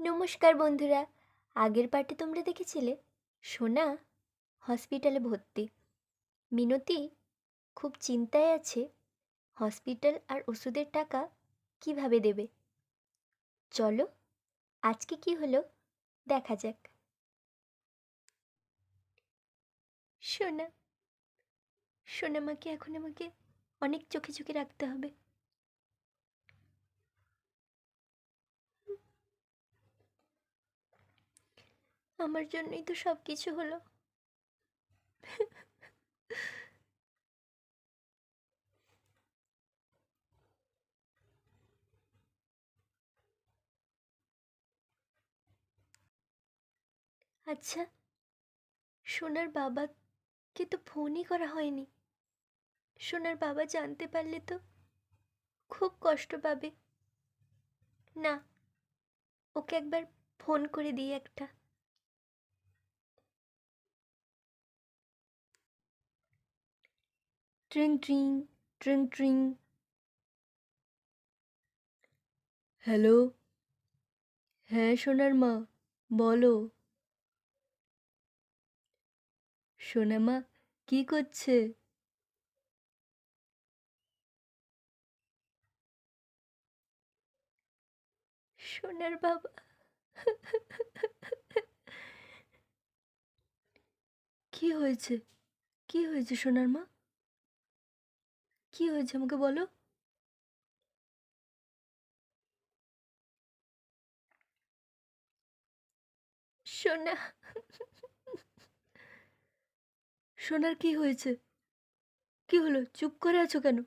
নমস্কার বন্ধুরা। আগের পার্টে তোমরা দেখেছিলে সোনা হসপিটালে ভর্তি। মিনতি খুব চিন্তায় আছে হসপিটাল আর ওষুধের টাকা কিভাবে দেবে। চলো আজকে কি হলো দেখা যাক। সোনা সোনামাকে এখন আমাকে অনেক চোখে চোখে রাখতে হবে। আমার জন্যই তো সব কিছু হলো। আচ্ছা, সোনার বাবাকে তো ফোনই করা হয়নি। সোনার বাবা জানতে পারলে তো খুব কষ্ট পাবে। না, ওকে একবার ফোন করে দিই একটা। ট্রিং ট্রিং ট্রিং ট্রিং। হ্যালো, হ্যাঁ সোনার মা, বলো। সোনা মা কি করছে? সোনার বাবা। কি হয়েছে? কি হয়েছে সোনার মা? কি হয়েছে আমাকে বলো। সোনা। সোনার কি হয়েছে? কি হলো, চুপ করে আছো কেন?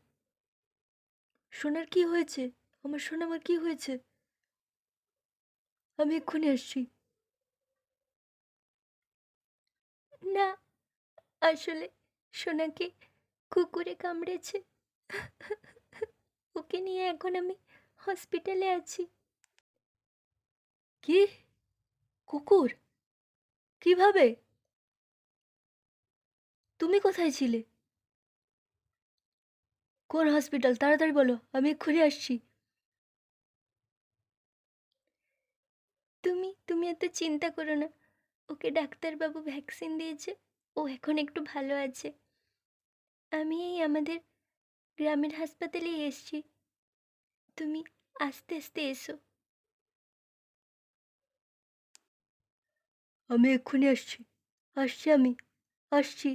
সোনার কি হয়েছে? আমার সোনামার কি হয়েছে? আমি এক্ষুনি আসছি। না, আসলে সোনাকে কুকুরে কামড়েছে। ওকে নিয়ে এখন আমি হসপিটালে আছি। কি? কুকুর? কিভাবে? তুমি কোথায় ছিলে? কোন হসপিটাল, তাড়াতাড়ি বলো, আমি এক্ষুনি আসছি। তুমি এত চিন্তা করো না। ওকে ডাক্তারবাবু ভ্যাকসিন দিয়েছে, ও এখন একটু ভালো আছে। আমি এই আমাদের গ্রামের হাসপাতালেই এসেছি। তুমি আস্তে আস্তে এসো। আমি এক্ষুনি আসছি। আসছি আমি। আসছি।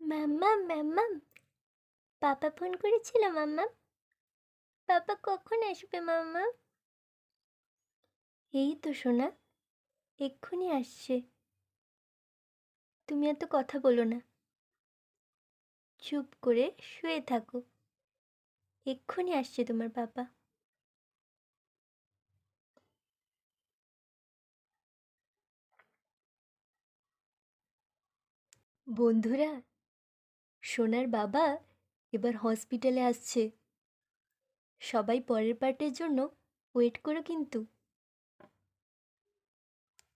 মাম্মাম মাম্মাম, পাপা ফোন করেছিল মাম্মাম। পাপা কখন আসবে মাম্মাম? এই তো সোনা, এক্ষুনি আসছে। তুমি এত কথা বলো না, চুপ করে শুয়ে থাকো। এক্ষুনি আসছে তোমার পাপা। বন্ধুরা, সোনার বাবা এবার হসপিটালে আসছে। সবাই পরের পার্টের জন্য ওয়েট করো কিন্তু।